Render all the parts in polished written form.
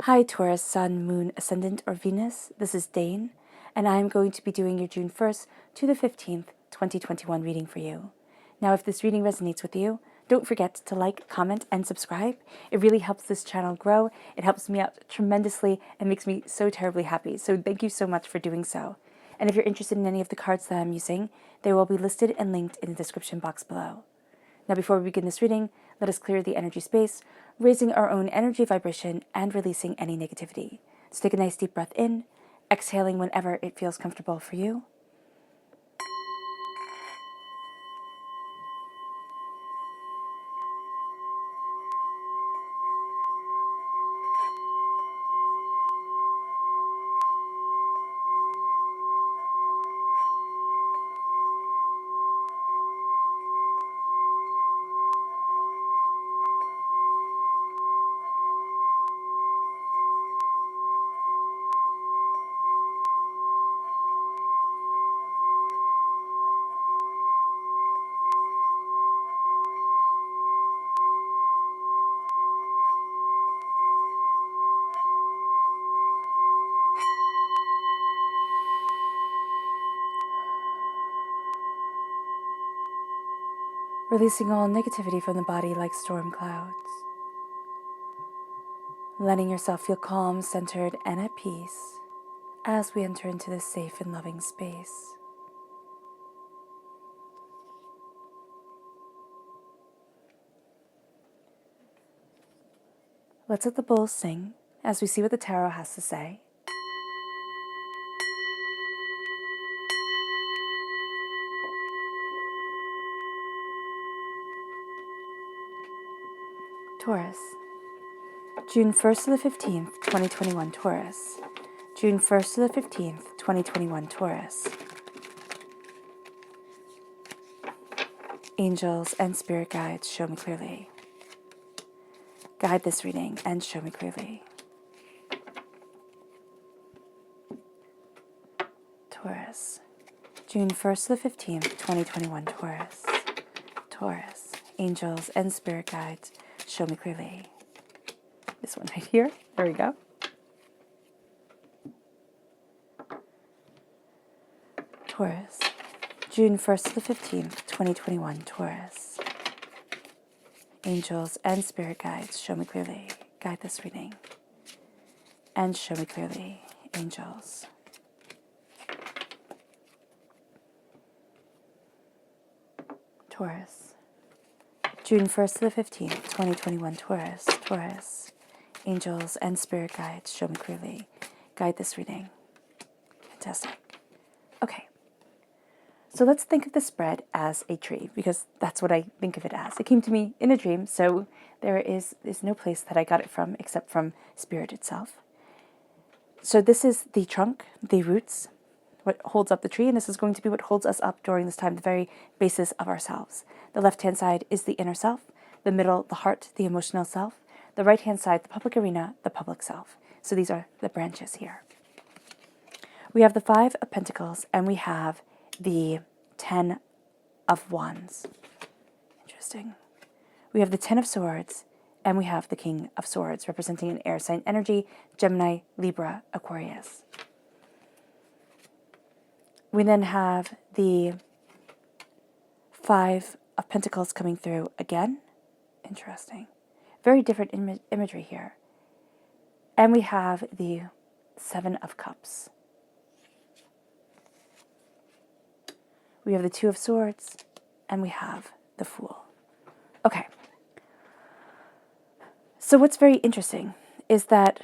Hi Taurus, Sun, Moon, Ascendant, or Venus. This is Dane, and I am going to be doing your June 1st to the 15th, 2021 reading for you. Now, if this reading resonates with you, don't forget to like, comment, and subscribe. It really helps this channel grow. It helps me out tremendously and makes me so terribly happy. So thank you so much for doing so. And if you're interested in any of the cards that I'm using, they will be listed and linked in the description box below. Now, before we begin this reading, let us clear the energy space, raising our own energy vibration and releasing any negativity. So take a nice deep breath in, exhaling whenever it feels comfortable for you. Releasing all negativity from the body like storm clouds. Letting yourself feel calm, centered, and at peace as we enter into this safe and loving space. Let's let the bowls sing as we see what the tarot has to say. Taurus. June 1st to the 15th, 2021 Taurus. June 1st to the 15th, 2021 Taurus. Angels and spirit guides, show me clearly. Guide this reading and show me clearly. Taurus. June 1st to the 15th, 2021 Taurus. Taurus. Angels and spirit guides, show me clearly. This one right here. There we go. Taurus. June 1st to the 15th, 2021 Taurus. Angels and spirit guides, show me clearly. Guide this reading. And show me clearly, angels. Taurus. June 1st to the 15th, 2021 Taurus. Taurus. Angels and spirit guides, show me clearly. Guide this reading. Fantastic. Okay. So let's think of the spread as a tree, because that's what I think of it as. It came to me in a dream, so there's no place that I got it from except from spirit itself. So this is the trunk, the roots, what holds up the tree, and this is going to be what holds us up during this time, the very basis of ourselves. The left-hand side is the inner self, the middle, the heart, the emotional self, the right-hand side, the public arena, the public self. So these are the branches here. We have the 5 of Pentacles, and we have the 10 of Wands. Interesting. We have the 10 of Swords, and we have the King of Swords, representing an air sign energy, Gemini, Libra, Aquarius. We then have the 5 of Pentacles coming through again. Interesting. Very different imagery here. And we have the 7 of Cups. We have the 2 of Swords, and we have the Fool. Okay. So what's very interesting is that,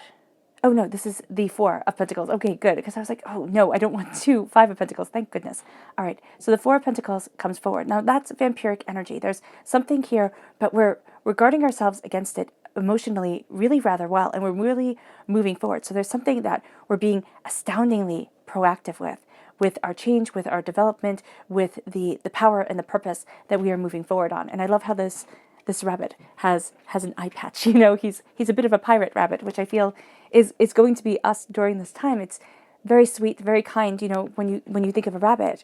oh no, this is the 4 of Pentacles. Okay, good, because I was like, oh no, I don't want 5 of Pentacles, thank goodness. All right, so the 4 of Pentacles comes forward. Now that's vampiric energy. There's something here, but we're guarding ourselves against it emotionally really rather well, and we're really moving forward. So there's something that we're being astoundingly proactive with our change, with our development, with the power and the purpose that we are moving forward on. And I love how this rabbit has an eye patch. You know, he's a bit of a pirate rabbit, which I feel is going to be us during this time. It's very sweet, very kind, you know, when you think of a rabbit,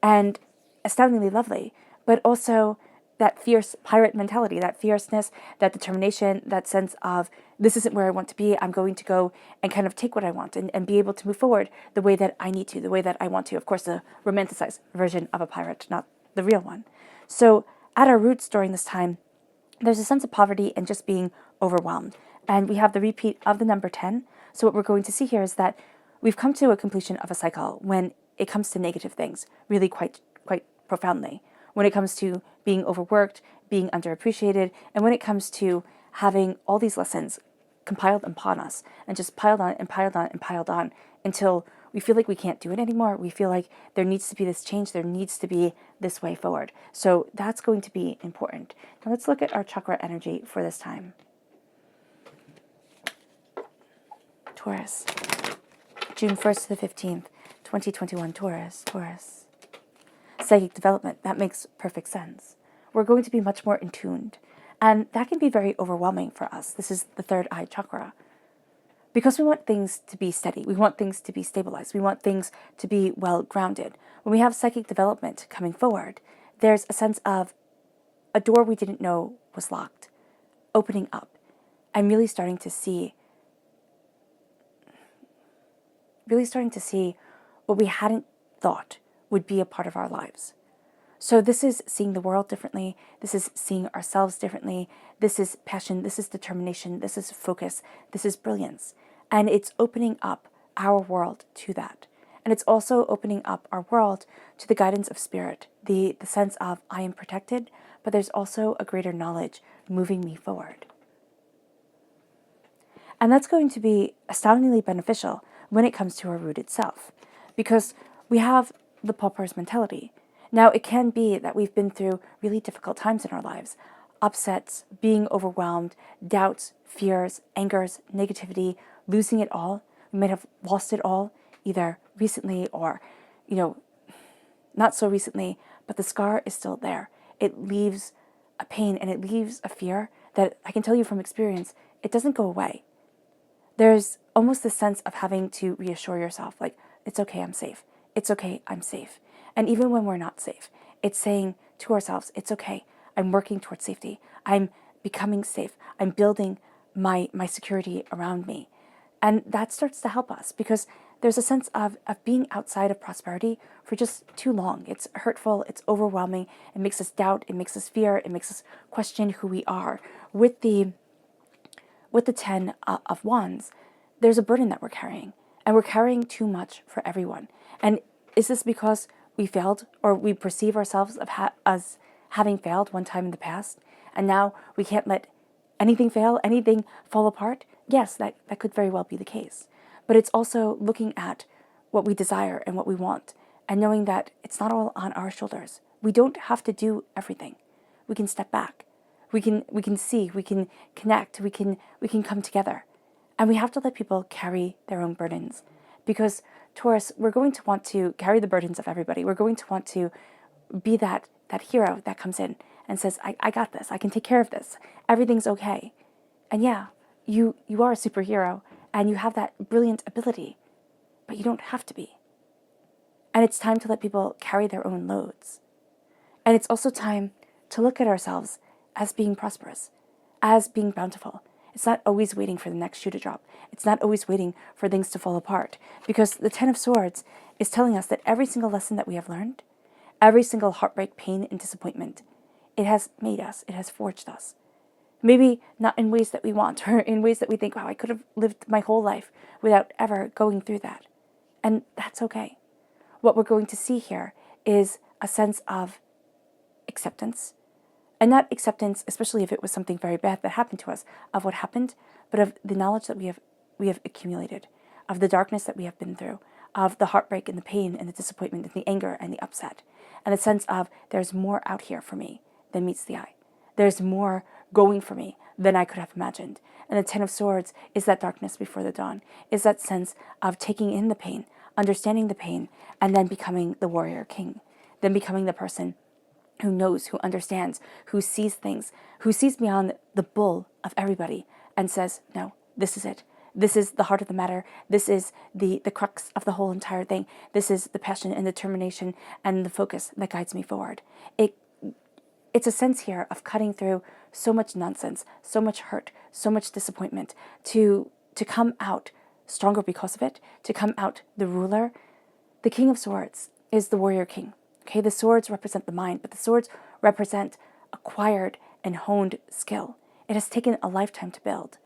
and astoundingly lovely, but also that fierce pirate mentality, that fierceness, that determination, that sense of this isn't where I want to be. I'm going to go and kind of take what I want and be able to move forward the way that I need to, the way that I want to. Of course, the romanticized version of a pirate, not the real one. So at our roots during this time, there's a sense of poverty and just being overwhelmed. And we have the repeat of the number 10. So what we're going to see here is that we've come to a completion of a cycle when it comes to negative things, really quite profoundly. When it comes to being overworked, being underappreciated, and when it comes to having all these lessons compiled upon us and just piled on and piled on and piled on until we feel like we can't do it anymore. We feel like there needs to be this change. There needs to be this way forward. So that's going to be important. Now let's look at our chakra energy for this time. Taurus, June 1st to the 15th, 2021, Taurus. Psychic development, that makes perfect sense. We're going to be much more in tuned. And that can be very overwhelming for us. This is the third eye chakra. Because we want things to be steady. We want things to be stabilized. We want things to be well grounded. When we have psychic development coming forward, there's a sense of a door we didn't know was locked, opening up, and really starting to see what we hadn't thought would be a part of our lives. So this is seeing the world differently. This is seeing ourselves differently. This is passion. This is determination. This is focus. This is brilliance. And it's opening up our world to that. And it's also opening up our world to the guidance of spirit, the sense of I am protected, but there's also a greater knowledge moving me forward. And that's going to be astoundingly beneficial when it comes to our root itself, because we have the pauper's mentality. Now, it can be that we've been through really difficult times in our lives, upsets, being overwhelmed, doubts, fears, angers, negativity, losing it all. We might have lost it all, either recently or, not so recently, but the scar is still there. It leaves a pain and it leaves a fear that I can tell you from experience, it doesn't go away. There's almost this sense of having to reassure yourself, like, it's okay, I'm safe. It's okay, I'm safe. And even when we're not safe, it's saying to ourselves, it's okay, I'm working towards safety. I'm becoming safe. I'm building my security around me. And that starts to help us because there's a sense of being outside of prosperity for just too long. It's hurtful, it's overwhelming, it makes us doubt, it makes us fear, it makes us question who we are. With the 10 of Wands, there's a burden that we're carrying, and we're carrying too much for everyone. And is this because we failed, or we perceive ourselves as having failed one time in the past, and now we can't let anything fail, anything fall apart? Yes, that could very well be the case. But it's also looking at what we desire and what we want, and knowing that it's not all on our shoulders. We don't have to do everything. We can step back. We can see, we can connect, we can come together. And we have to let people carry their own burdens. Because Taurus, we're going to want to carry the burdens of everybody. We're going to want to be that hero that comes in and says, I got this, I can take care of this. Everything's okay. And yeah, you are a superhero and you have that brilliant ability, but you don't have to be. And it's time to let people carry their own loads. And it's also time to look at ourselves as being prosperous, as being bountiful. It's not always waiting for the next shoe to drop. It's not always waiting for things to fall apart. Because the 10 of Swords is telling us that every single lesson that we have learned, every single heartbreak, pain, and disappointment, it has made us, it has forged us. Maybe not in ways that we want, or in ways that we think, wow, I could have lived my whole life without ever going through that. And that's okay. What we're going to see here is a sense of acceptance. And not acceptance, especially if it was something very bad that happened to us, of what happened, but of the knowledge that we have accumulated, of the darkness that we have been through, of the heartbreak and the pain and the disappointment and the anger and the upset, and the sense of there's more out here for me than meets the eye. There's more going for me than I could have imagined. And the 10 of Swords is that darkness before the dawn, is that sense of taking in the pain, understanding the pain, and then becoming the warrior king, then becoming the person who knows, who understands, who sees things, who sees beyond the bull of everybody and says, no, this is it. This is the heart of the matter. This is the crux of the whole entire thing. This is the passion and determination and the focus that guides me forward. it's a sense here of cutting through so much nonsense, so much hurt, so much disappointment, to come out stronger because of it, to come out the ruler. The King of Swords is the warrior king. Okay, the swords represent the mind, but the swords represent acquired and honed skill. It has taken a lifetime to build.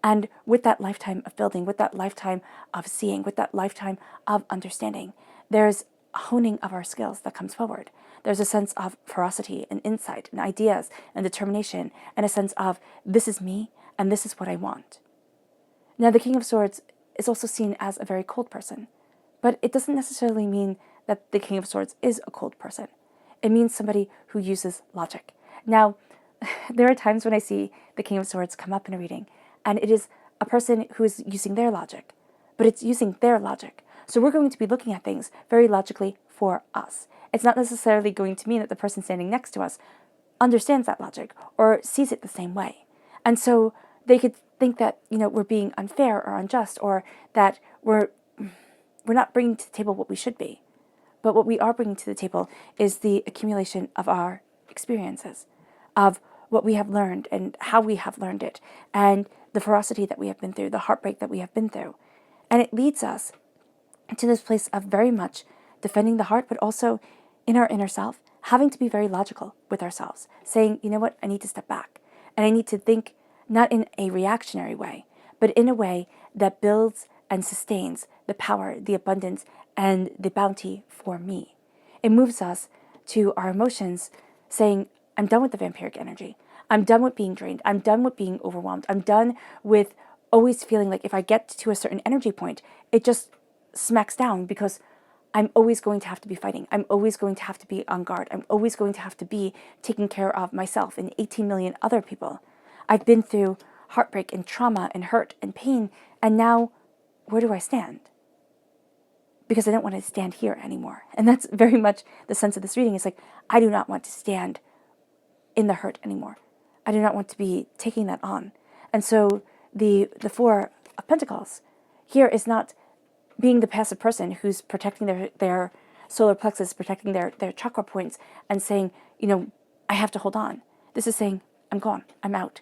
And with that lifetime of building, with that lifetime of seeing, with that lifetime of understanding, there's a honing of our skills that comes forward. There's a sense of ferocity and insight and ideas and determination and a sense of this is me and this is what I want. Now, the King of Swords is also seen as a very cold person, but it doesn't necessarily mean that the King of Swords is a cold person. It means somebody who uses logic. Now, there are times when I see the King of Swords come up in a reading, and it is a person who is using their logic, but it's using their logic. So we're going to be looking at things very logically for us. It's not necessarily going to mean that the person standing next to us understands that logic or sees it the same way. And so they could think that, we're being unfair or unjust, or that we're not bringing to the table what we should be. But what we are bringing to the table is the accumulation of our experiences, of what we have learned and how we have learned it, and the ferocity that we have been through, the heartbreak that we have been through. And it leads us to this place of very much defending the heart, but also in our inner self, having to be very logical with ourselves, saying, you know what, I need to step back. And I need to think not in a reactionary way, but in a way that builds and sustains the power, the abundance, and the bounty for me. It moves us to our emotions saying, I'm done with the vampiric energy. I'm done with being drained. I'm done with being overwhelmed. I'm done with always feeling like if I get to a certain energy point, it just smacks down because I'm always going to have to be fighting. I'm always going to have to be on guard. I'm always going to have to be taking care of myself and 18 million other people. I've been through heartbreak and trauma and hurt and pain, and now where do I stand? Because I don't want to stand here anymore. And that's very much the sense of this reading. It's like, I do not want to stand in the hurt anymore. I do not want to be taking that on. And so the Four of Pentacles here is not being the passive person who's protecting their solar plexus, protecting their chakra points, and saying, I have to hold on. This is saying, I'm gone, I'm out.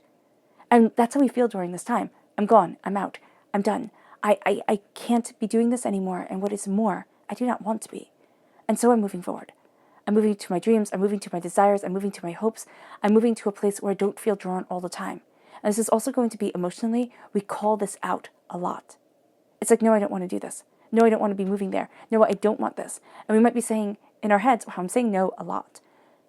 And that's how we feel during this time. I'm gone, I'm out, I'm done. I can't be doing this anymore, and what is more, I do not want to be. And so I'm moving forward. I'm moving to my dreams, I'm moving to my desires, I'm moving to my hopes, I'm moving to a place where I don't feel drawn all the time. And this is also going to be emotionally, we call this out a lot. It's like, no, I don't want to do this. No, I don't want to be moving there. No, I don't want this. And we might be saying in our heads, well, I'm saying no a lot.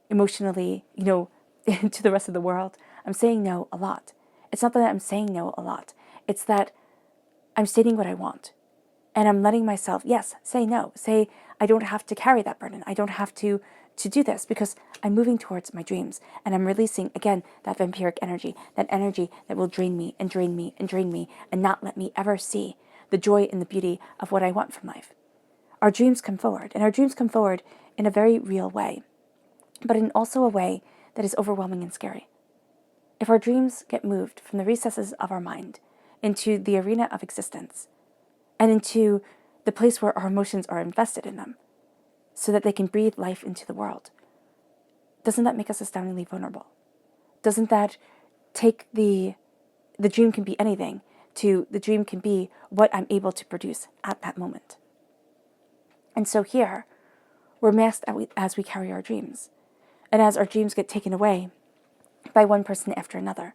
Emotionally, to the rest of the world, I'm saying no a lot. It's not that I'm saying no a lot. It's that I'm stating what I want. And I'm letting myself, yes, say no. Say, I don't have to carry that burden. I don't have to do this because I'm moving towards my dreams. And I'm releasing, again, that vampiric energy, that energy that will drain me and drain me and drain me and not let me ever see the joy and the beauty of what I want from life. Our dreams come forward, and our dreams come forward in a very real way, but in also a way that is overwhelming and scary. If our dreams get moved from the recesses of our mind into the arena of existence and into the place where our emotions are invested in them so that they can breathe life into the world, doesn't that make us astoundingly vulnerable? Doesn't that take the dream can be anything to the dream can be what I'm able to produce at that moment? And so here, we're masked as we carry our dreams. And as our dreams get taken away by one person after another,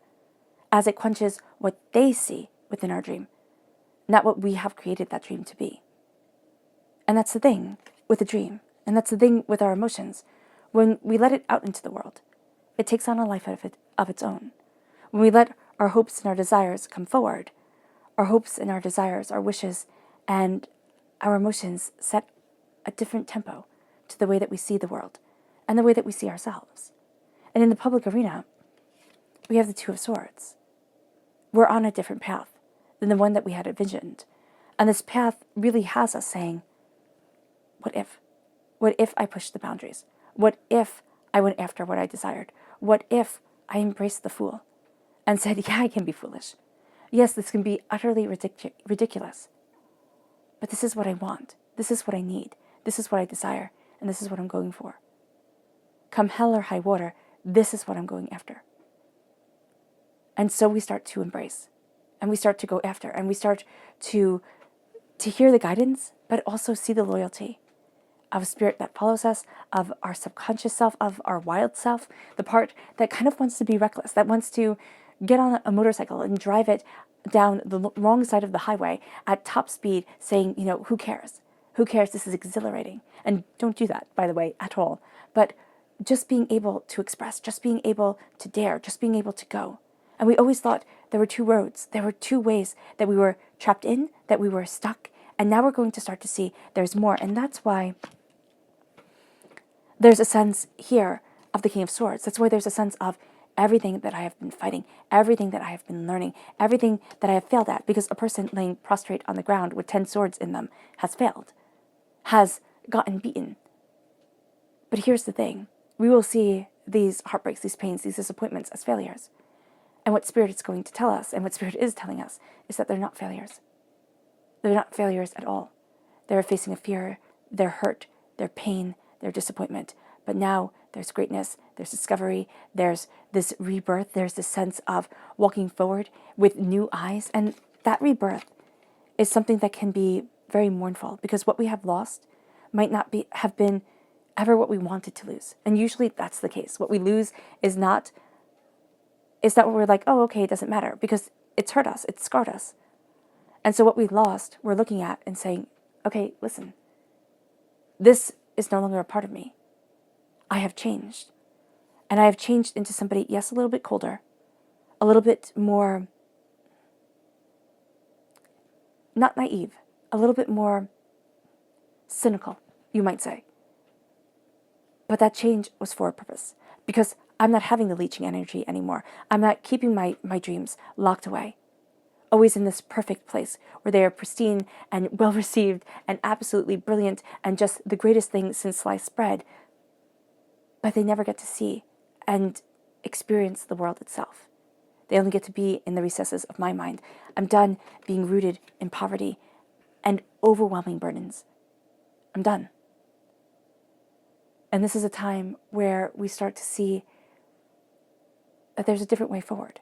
as it quenches what they see within our dream, not what we have created that dream to be. And that's the thing with a dream. And that's the thing with our emotions. When we let it out into the world, it takes on a life of its own. When we let our hopes and our desires come forward, our hopes and our desires, our wishes, and our emotions set a different tempo to the way that we see the world and the way that we see ourselves. And in the public arena, we have the Two of Swords. We're on a different path than the one that we had envisioned. And this path really has us saying, what if? What if I pushed the boundaries? What if I went after what I desired? What if I embraced the fool and said, yeah, I can be foolish. Yes, this can be utterly ridiculous. But this is what I want. This is what I need. This is what I desire. And this is what I'm going for. Come hell or high water, this is what I'm going after. And so we start to embrace, and we start to go after, and we start to hear the guidance, but also see the loyalty of spirit that follows us, of our subconscious self, of our wild self, the part that kind of wants to be reckless, that wants to get on a motorcycle and drive it down the wrong side of the highway at top speed, saying, who cares? Who cares? This is exhilarating. And don't do that, by the way, at all. But just being able to express, just being able to dare, just being able to go. And we always thought there were two roads. There were two ways that we were trapped in, that we were stuck. And now we're going to start to see there's more. And that's why there's a sense here of the King of Swords. That's why there's a sense of everything that I have been fighting, everything that I have been learning, everything that I have failed at. Because a person laying prostrate on the ground with 10 swords in them has failed, has gotten beaten. But here's the thing. We will see these heartbreaks, these pains, these disappointments as failures. And what Spirit is going to tell us, and what Spirit is telling us, is that they're not failures. They're not failures at all. They're facing a fear, their hurt, their pain, their disappointment. But now there's greatness, there's discovery, there's this rebirth, there's this sense of walking forward with new eyes. And that rebirth is something that can be very mournful, because what we have lost might not have been ever what we wanted to lose. And usually that's the case. What we lose is not what we're like, oh, okay, it doesn't matter, because it's hurt us, it's scarred us. And so what we lost, we're looking at and saying, okay, listen, this is no longer a part of me. I have changed. And I have changed into somebody, yes, a little bit colder, a little bit more, not naive, a little bit more cynical, you might say. But that change was for a purpose, because I'm not having the leeching energy anymore. I'm not keeping my dreams locked away, always in this perfect place where they are pristine and well received and absolutely brilliant and just the greatest thing since sliced bread. But they never get to see and experience the world itself. They only get to be in the recesses of my mind. I'm done being rooted in poverty and overwhelming burdens. I'm done. And this is a time where we start to see that there's a different way forward.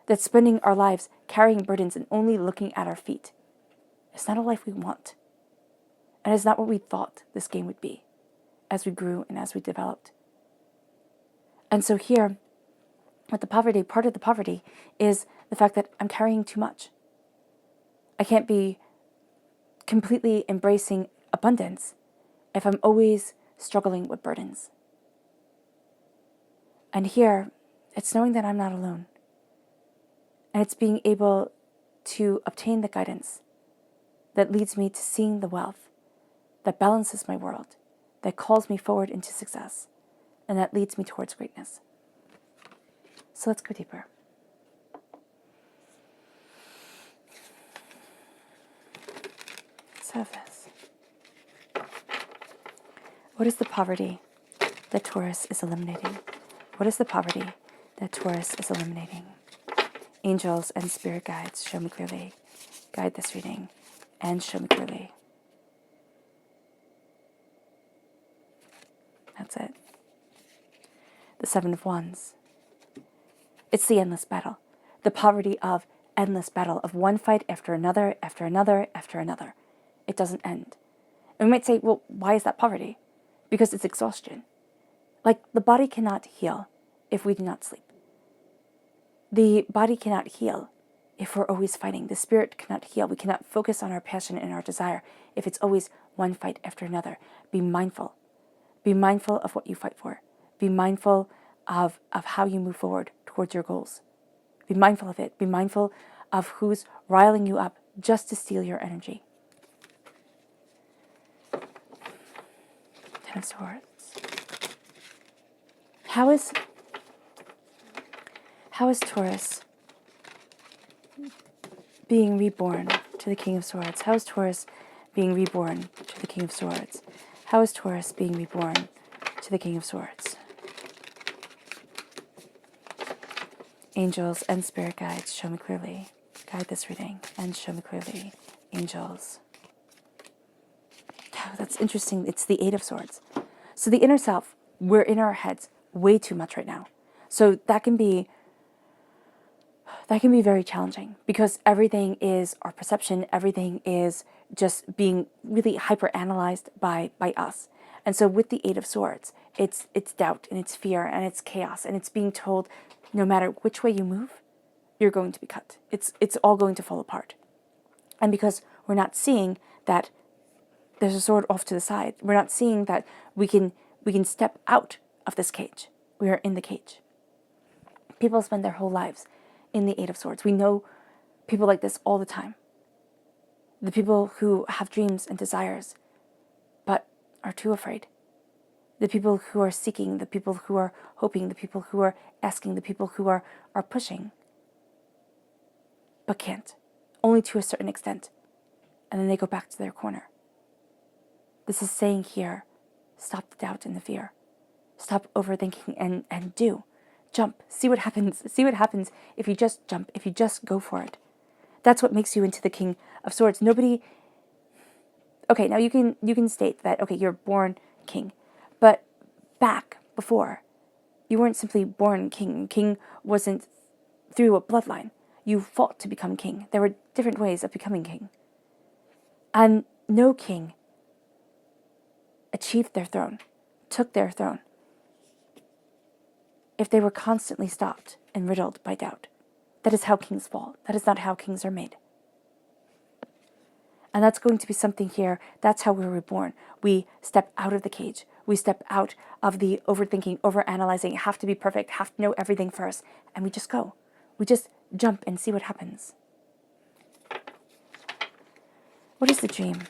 That spending our lives carrying burdens and only looking at our feet is not a life we want. And it's not what we thought this game would be as we grew and as we developed. And so here, with the poverty, part of the poverty is the fact that I'm carrying too much. I can't be completely embracing abundance if I'm always struggling with burdens. And here, it's knowing that I'm not alone. And it's being able to obtain the guidance that leads me to seeing the wealth that balances my world, that calls me forward into success, and that leads me towards greatness. So let's go deeper. Let's have this. What is the poverty that Taurus is eliminating? What is the poverty that Taurus is eliminating? Angels and spirit guides, show me clearly. Guide this reading and show me clearly. That's it. The Seven of Wands. It's the endless battle. The poverty of endless battle, of one fight after another, after another, after another. It doesn't end. And we might say, well, why is that poverty? Because it's exhaustion. Like, the body cannot heal if we do not sleep. The body cannot heal if we're always fighting. The spirit cannot heal. We cannot focus on our passion and our desire if it's always one fight after another. Be mindful. Be mindful of what you fight for. Be mindful of how you move forward towards your goals. Be mindful of it. Be mindful of who's riling you up just to steal your energy. Ten of Swords. How is Taurus being reborn to the King of Swords? How is Taurus being reborn to the King of Swords? How is Taurus being reborn to the King of Swords? Angels and spirit guides, show me clearly. Guide this reading and show me clearly. Angels. Oh, that's interesting. It's the Eight of Swords. So the inner self, we're in our heads. way too much right now. So that can be very challenging, because everything is our perception, everything is just being really hyper analyzed by us. And so with the Eight of Swords, it's doubt and it's fear and it's chaos, and it's being told no matter which way you move, you're going to be cut. It's all going to fall apart. And because we're not seeing that there's a sword off to the side, we're not seeing that we can step out of this cage. We are in the cage. People spend their whole lives in the Eight of Swords. We know people like this all the time. The people who have dreams and desires, but are too afraid. The people who are seeking, the people who are hoping, the people who are asking, the people who are pushing, but can't. Only to a certain extent. And then they go back to their corner. This is saying here, stop the doubt and the fear. Stop overthinking and do. Jump. See what happens. See what happens if you just jump, if you just go for it. That's what makes you into the King of Swords. Nobody... Okay, now you can state that, okay, you're born king. But back before, you weren't simply born king. King wasn't through a bloodline. You fought to become king. There were different ways of becoming king. And no king achieved their throne, took their throne, if they were constantly stopped and riddled by doubt. That is how kings fall. That is not how kings are made. And that's going to be something here. That's how we were reborn. We step out of the cage. We step out of the overthinking, overanalyzing, have to be perfect, have to know everything first. And we just go. We just jump and see what happens. What is the dream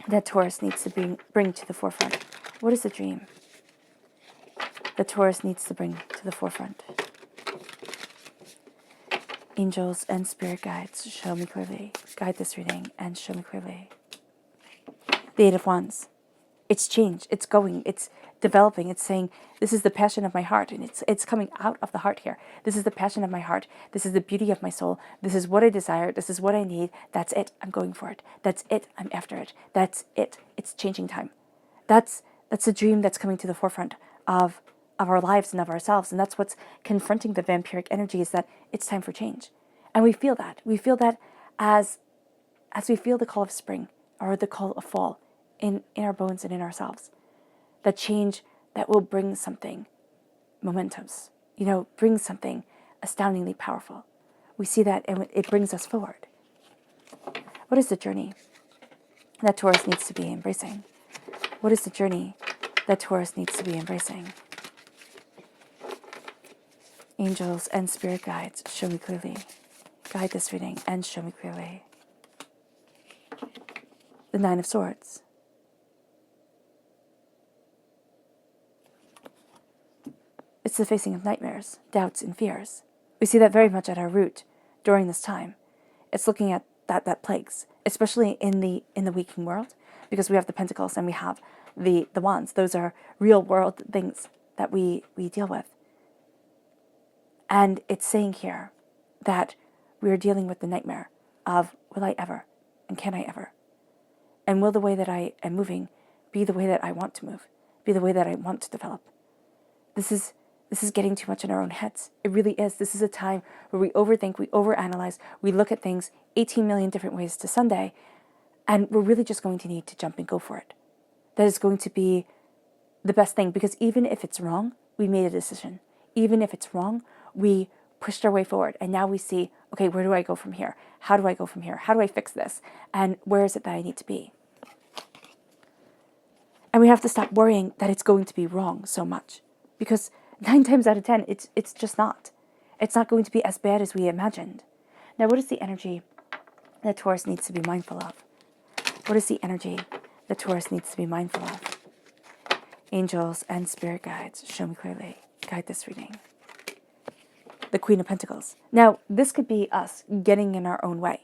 that Taurus needs to bring to the forefront? What is the dream that Taurus needs to bring to the forefront? Angels and spirit guides, show me clearly. Guide this reading and show me clearly. The Eight of Wands. It's change. It's going. It's developing. It's saying, this is the passion of my heart. And it's coming out of the heart here. This is the passion of my heart. This is the beauty of my soul. This is what I desire. This is what I need. That's it. I'm going for it. That's it. I'm after it. That's it. It's changing time. That's a dream that's coming to the forefront of our lives and of ourselves. And that's what's confronting the vampiric energy, is that it's time for change. And we feel that. We feel that as we feel the call of spring or the call of fall in our bones and in ourselves. That change that will bring something momentous, bring something astoundingly powerful. We see that and it brings us forward. What is the journey that Taurus needs to be embracing? What is the journey that Taurus needs to be embracing? Angels and spirit guides, show me clearly. Guide this reading and show me clearly. The Nine of Swords. It's the facing of nightmares, doubts, and fears. We see that very much at our root during this time. It's looking at that plagues, especially in the waking world, because we have the pentacles and we have the wands. Those are real world things that we deal with. And it's saying here that we are dealing with the nightmare of, will I ever? And can I ever? And will the way that I am moving be the way that I want to move? Be the way that I want to develop? This is getting too much in our own heads. It really is. This is a time where we overthink, we overanalyze, we look at things 18 million different ways to Sunday, and we're really just going to need to jump and go for it. That is going to be the best thing, because even if it's wrong, we made a decision. Even if it's wrong, we pushed our way forward, and now we see, okay, where do I go from here? How do I go from here? How do I fix this? And where is it that I need to be? And we have to stop worrying that it's going to be wrong so much, because 9 times out of 10, it's just not. It's not going to be as bad as we imagined. Now, what is the energy that Taurus needs to be mindful of? What is the energy that Taurus needs to be mindful of? Angels and spirit guides, show me clearly. Guide this reading. The Queen of Pentacles. Now, this could be us getting in our own way.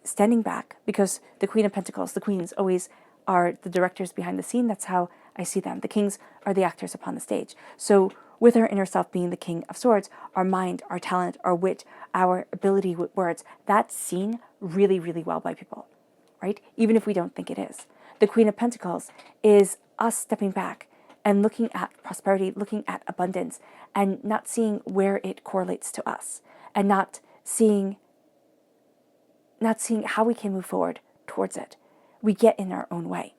Standing back, because the Queen of Pentacles, the queens always are the directors behind the scene. That's how I see them. The kings are the actors upon the stage. So with our inner self being the King of Swords, our mind, our talent, our wit, our ability with words, that's seen really, really well by people, right? Even if we don't think it is. The Queen of Pentacles is us stepping back and looking at prosperity, looking at abundance, and not seeing where it correlates to us, and not seeing how we can move forward towards it. We get in our own way.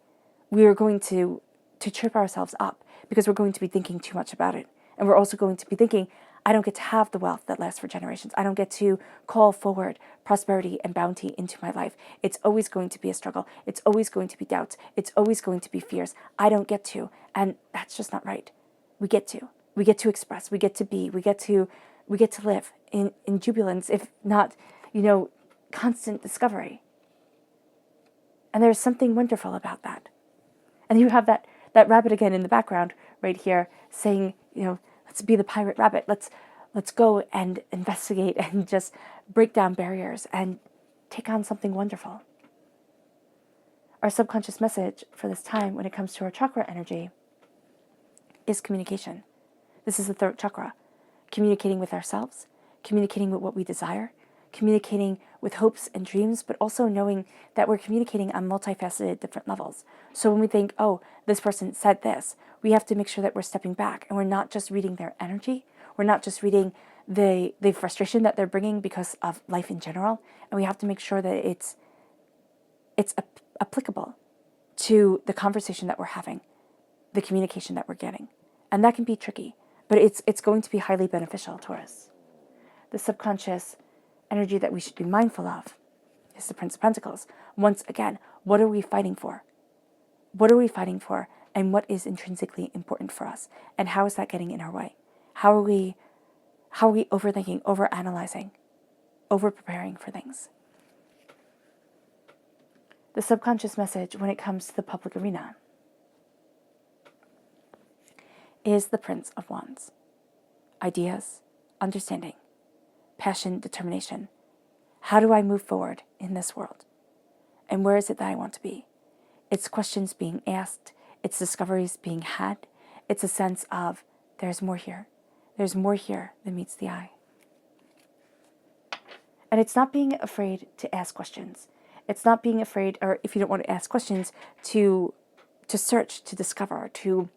We are going to trip ourselves up because we're going to be thinking too much about it. And we're also going to be thinking, I don't get to have the wealth that lasts for generations. I don't get to call forward prosperity and bounty into my life. It's always going to be a struggle. It's always going to be doubts. It's always going to be fears. I don't get to. And that's just not right. We get to. We get to express. We get to be. We get to live in jubilance, if not, constant discovery. And there's something wonderful about that. And you have that rabbit again in the background right here saying, let's be the pirate rabbit. Let's go and investigate and just break down barriers and take on something wonderful. Our subconscious message for this time when it comes to our chakra energy is communication. This is the third chakra. Communicating with ourselves, communicating with what we desire, communicating with hopes and dreams, but also knowing that we're communicating on multifaceted different levels. So when we think, oh, this person said this, we have to make sure that we're stepping back and we're not just reading their energy. We're not just reading the frustration that they're bringing because of life in general. And we have to make sure that it's applicable to the conversation that we're having, the communication that we're getting. And that can be tricky, but it's going to be highly beneficial to us. The subconscious energy that we should be mindful of is the Prince of Pentacles. Once again, what are we fighting for? What are we fighting for? And what is intrinsically important for us? And how is that getting in our way? How are we overthinking, overanalyzing, over-preparing for things? The subconscious message when it comes to the public arena is the Prince of Wands. Ideas, understanding, passion, determination. How do I move forward in this world? And where is it that I want to be? It's questions being asked. It's discoveries being had. It's a sense of there's more here. There's more here than meets the eye. And it's not being afraid to ask questions. It's not being afraid, or if you don't want to ask questions, to search, to discover, to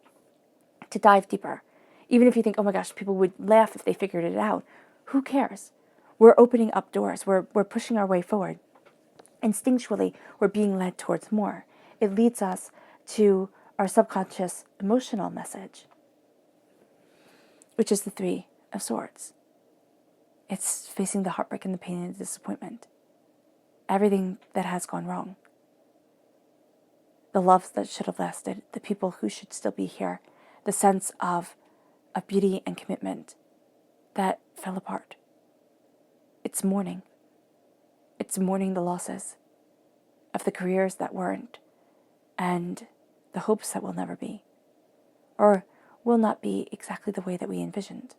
dive deeper. Even if you think, oh my gosh, people would laugh if they figured it out. Who cares? We're opening up doors. We're pushing our way forward. Instinctually, we're being led towards more. It leads us to our subconscious emotional message, which is the Three of Swords. It's facing the heartbreak and the pain and the disappointment. Everything that has gone wrong. The loves that should have lasted. The people who should still be here. The sense of beauty and commitment that fell apart. It's mourning. It's mourning the losses of the careers that weren't and the hopes that will never be or will not be exactly the way that we envisioned.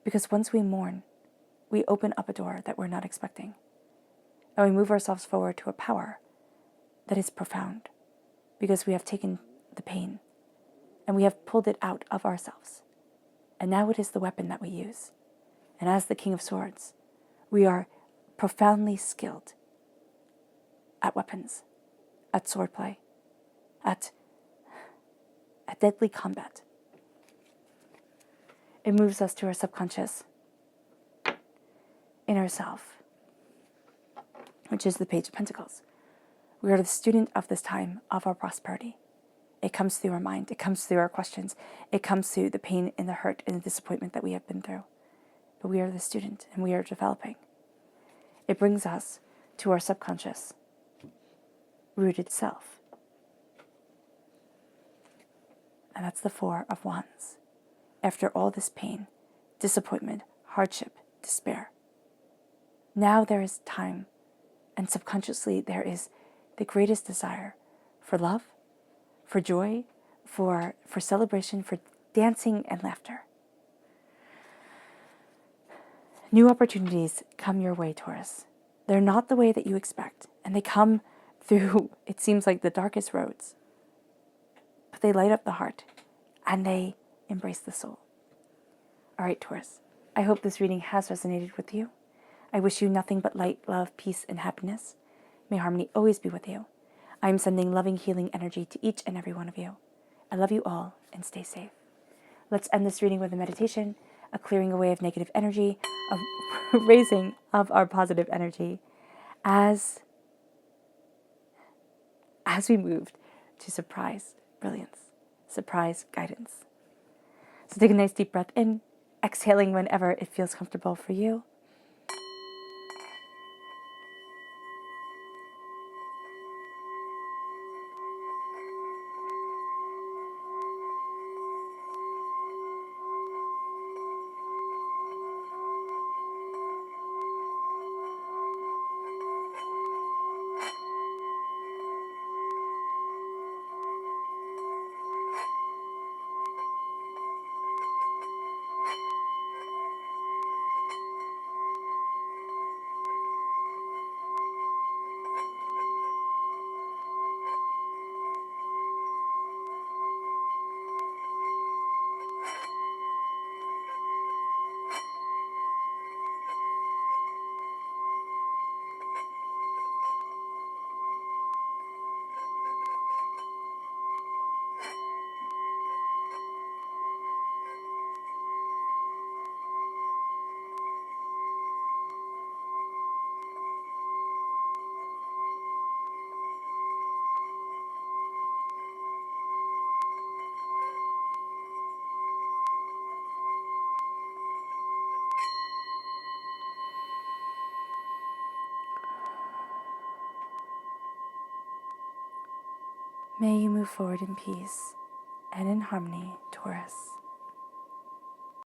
Because once we mourn, we open up a door that we're not expecting. And we move ourselves forward to a power that is profound because we have taken the pain and we have pulled it out of ourselves. And now it is the weapon that we use. And as the King of Swords, we are profoundly skilled at weapons, at swordplay, at deadly combat. It moves us to our subconscious inner self, which is the Page of Pentacles. We are the student of this time of our prosperity. It comes through our mind. It comes through our questions. It comes through the pain and the hurt and the disappointment that we have been through. But we are the student and we are developing. It brings us to our subconscious rooted self. And that's the Four of Wands. After all this pain, disappointment, hardship, despair, now there is time, and subconsciously there is the greatest desire for love, for joy, for celebration, for dancing and laughter. New opportunities come your way, Taurus. They're not the way that you expect, and they come through, it seems like, the darkest roads. But they light up the heart, and they embrace the soul. All right, Taurus, I hope this reading has resonated with you. I wish you nothing but light, love, peace, and happiness. May harmony always be with you. I am sending loving, healing energy to each and every one of you. I love you all and stay safe. Let's end this reading with a meditation, a clearing away of negative energy, a raising of our positive energy as we moved to surprise brilliance, surprise guidance. So take a nice deep breath in, exhaling whenever it feels comfortable for you. May you move forward in peace and in harmony, Taurus.